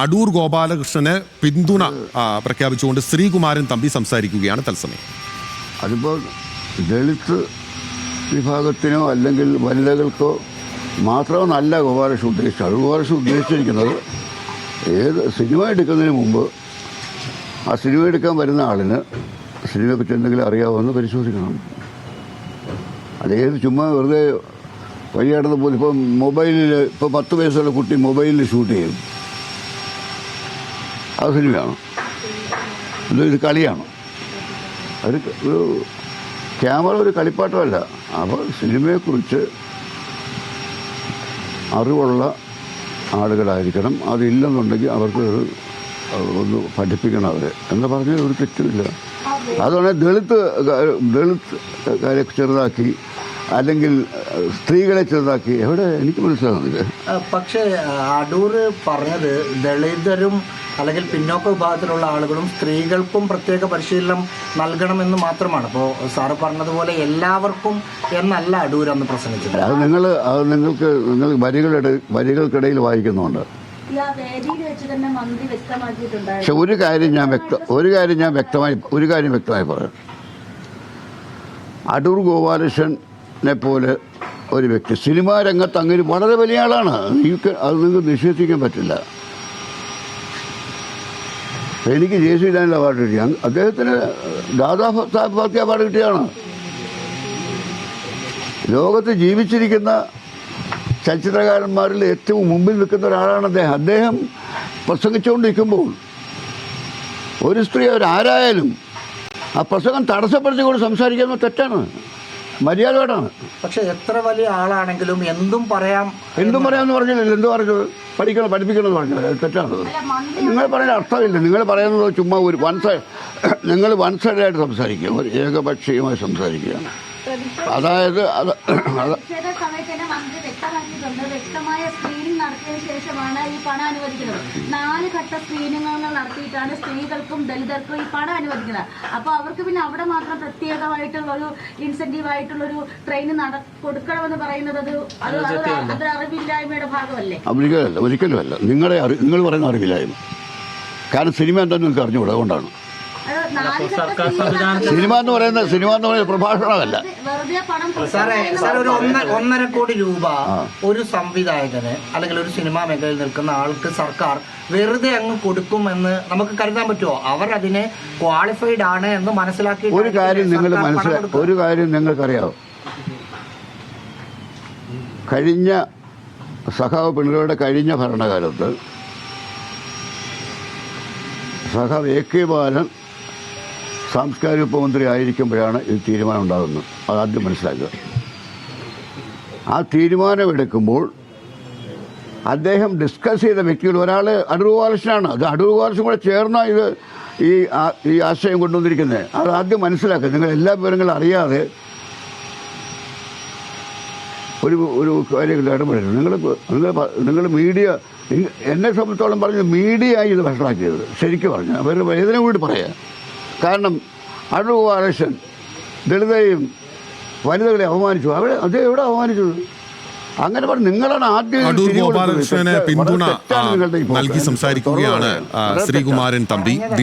അടൂർ ഗോപാലകൃഷ്ണന് പിന്തുണ പ്രഖ്യാപിച്ചുകൊണ്ട് ശ്രീകുമാരൻ തമ്പി സംസാരിക്കുകയാണ് തത്സമയം. അതിപ്പോൾ ദളിത് വിഭാഗത്തിനോ അല്ലെങ്കിൽ വനിതകൾക്കോ മാത്രമെന്നല്ല ഗോപാലകൃഷ്ണൻ ഉദ്ദേശിച്ചത്. അടൂർ ഗോപാലകൃഷ്ണൻ ഉദ്ദേശിച്ചിരിക്കുന്നത് ഏത് സിനിമ എടുക്കുന്നതിന് മുമ്പ് ആ സിനിമ എടുക്കാൻ വരുന്ന ആളിന് സിനിമയെപ്പറ്റി എന്തെങ്കിലും അറിയാവുമെന്ന് പരിശോധിക്കണം. അതേത് ചുമ്മാ വെറുതെ വഴിയാടുന്ന പോലെ ഇപ്പം മൊബൈലിൽ ഇപ്പോൾ 10 വയസ്സുള്ള കുട്ടി മൊബൈലിൽ ഷൂട്ട് ചെയ്യും. അത് സിനിമയാണോ? ഇത് കളിയാണോ? ഒരു ക്യാമറ ഒരു കളിപ്പാട്ടമല്ല. അപ്പോൾ സിനിമയെക്കുറിച്ച് അറിവുള്ള ആളുകളായിരിക്കണം. അതില്ലെന്നുണ്ടെങ്കിൽ അവർക്ക് ഒന്ന് പഠിപ്പിക്കണം അവരെ എന്ന് പറഞ്ഞാൽ ഒരു തെറ്റുമില്ല. അതുകൊണ്ട് ദളിത് കാരെ ചെറുതാക്കി അല്ലെങ്കിൽ സ്ത്രീകളെ ചെറുതാക്കി എവിടെ എനിക്ക് മനസ്സിലാകുന്നില്ല. പക്ഷേ അടൂർ പറഞ്ഞത് ദളിതരും അല്ലെങ്കിൽ പിന്നോക്ക വിഭാഗത്തിലുള്ള ആളുകളും സ്ത്രീകൾക്കും പ്രത്യേക പരിശീലനം നൽകണമെന്ന് മാത്രമാണ്. അപ്പോൾ സാറ് പറഞ്ഞതുപോലെ എല്ലാവർക്കും എന്നല്ല അടൂർ അന്ന് പ്രസംഗിച്ചത്. അത് നിങ്ങൾ വരികൾക്കിടയിൽ വായിക്കുന്നുണ്ട്. പക്ഷെ ഒരു കാര്യം ഞാൻ വ്യക്തമായി പറയാം. അടൂർ ഗോപാലകൃഷ്ണനെ പോലെ ഒരു വ്യക്തി സിനിമാ രംഗത്ത് അങ്ങനെ വളരെ വലിയ ആളാണ്. അത് നിങ്ങൾക്ക് നിഷേധിക്കാൻ പറ്റില്ല. എനിക്ക് ജെ.സി. ഡാനിൽ അവാർഡ് കിട്ടിയ അദ്ദേഹത്തിന് ദാദാ സാഹേബ് ഫാൽക്കെ അവാർഡ് കിട്ടിയതാണ്. ലോകത്ത് ജീവിച്ചിരിക്കുന്ന ചലച്ചിത്രകാരന്മാരിൽ ഏറ്റവും മുമ്പിൽ നിൽക്കുന്ന ഒരാളാണ് അദ്ദേഹം. അദ്ദേഹം പ്രസംഗിച്ചുകൊണ്ടിരിക്കുമ്പോൾ ഒരു സ്ത്രീ അവരാരായാലും ആ പ്രസംഗം തടസ്സപ്പെടുത്തിക്കൊണ്ട് സംസാരിക്കുന്നത് തെറ്റാണ്, മര്യാദകേടാണ്. പക്ഷെ എത്ര വലിയ ആളാണെങ്കിലും എന്തും പറയാമെന്ന് പറഞ്ഞില്ലല്ലോ. എന്ത് പറഞ്ഞത്? പഠിപ്പിക്കണമെന്ന് പറഞ്ഞത് തെറ്റാണ്. നിങ്ങൾ പറയുന്ന അർത്ഥമില്ല. നിങ്ങൾ പറയുന്നത് ചുമ്മാ ഒരു നിങ്ങൾ വൺ സൈഡായിട്ട് സംസാരിക്കുക, ഒരു ഏകപക്ഷീയമായി സംസാരിക്കുകയാണ്. അതായത് വ്യക്തമായ സ്ക്രീനിങ് നടത്തിയതിനു ശേഷമാണ് ഈ പണം അനുവദിക്കുന്നത്. 4 ഘട്ട സ്ക്രീനിങ്ങുകൾ നടത്തിയിട്ടാണ് സ്ത്രീകൾക്കും ദളിതർക്കും ഈ പണം അനുവദിക്കുന്നത്. അപ്പോൾ അവർക്ക് പിന്നെ അവിടെ മാത്രം പ്രത്യേകമായിട്ടുള്ള ഒരു ഇൻസെന്റീവ് ആയിട്ടുള്ളൊരു ട്രെയിൻ കൊടുക്കണമെന്ന് പറയുന്നത് അത് അറിവില്ലായ്മയുടെ ഭാഗമല്ലേ? ഒരിക്കലുമല്ല. നിങ്ങൾ പറയുന്ന അറിവില്ലായ്മ. കാരണം സിനിമ എന്താണെന്ന് നിങ്ങൾക്ക് അറിഞ്ഞുകൂടാ. അതുകൊണ്ടാണ് സിനിമ എന്ന് പറയുന്നത് പ്രഭാഷണമല്ല. സാറേ ഒരു 1.5 കോടി രൂപ ഒരു സംവിധായകന് അല്ലെങ്കിൽ ഒരു സിനിമാ മേഖലയിൽ നിൽക്കുന്ന ആൾക്ക് സർക്കാർ വെറുതെ അങ്ങ് കൊടുക്കുമെന്ന് നമുക്ക് കരുതാൻ പറ്റുമോ? അവർ അതിന് ക്വാളിഫൈഡ് ആണ് എന്ന് മനസ്സിലാക്കി. ഒരു കാര്യം നിങ്ങൾക്കറിയാമോ? കഴിഞ്ഞ സഖാവ് പിണറായിയുടെ കഴിഞ്ഞ ഭരണകാലത്ത് സഖാവ് A.K. ബാലൻ സാംസ്കാരിക ഉപമന്ത്രി ആയിരിക്കുമ്പോഴാണ് ഈ തീരുമാനം ഉണ്ടാകുന്നത്. അതാദ്യം മനസ്സിലാക്കുക. ആ തീരുമാനമെടുക്കുമ്പോൾ അദ്ദേഹം ഡിസ്കസ് ചെയ്ത വ്യക്തികൾ ഒരാൾ അടൂർ ഗോപാലകൃഷ്ണനാണ്. അത് അടൂർ ഗോപാലകൃഷ്ണൻ കൂടെ ചേർന്ന ഈ ആശയം കൊണ്ടുവന്നിരിക്കുന്നത്. അത് ആദ്യം മനസ്സിലാക്കുക. നിങ്ങൾ എല്ലാ വിവരങ്ങളും അറിയാതെ ഒരു കാര്യം ഇടപെടരുത്. നിങ്ങൾ മീഡിയ, എന്നെ സംബന്ധിച്ചോളം പറഞ്ഞത് മീഡിയയായി ഇത് വഷളാക്കിയത് ശരിക്കും പറഞ്ഞു. അവരുടെ വേദന കൂടി പറയാം. കാരണം അടൂർ ഗോപാലകൃഷ്ണൻ ദളിതരെയും വനിതകളെ അപമാനിച്ചു. അത് എവിടെ അപമാനിച്ചത്? അങ്ങനെ പറഞ്ഞു. നിങ്ങളാണ് ആദ്യം അടൂർ ഗോപാലകൃഷ്ണന് പിന്തുണ നൽകി സംസാരിക്കുകയാണ് ശ്രീകുമാരൻ തമ്പി.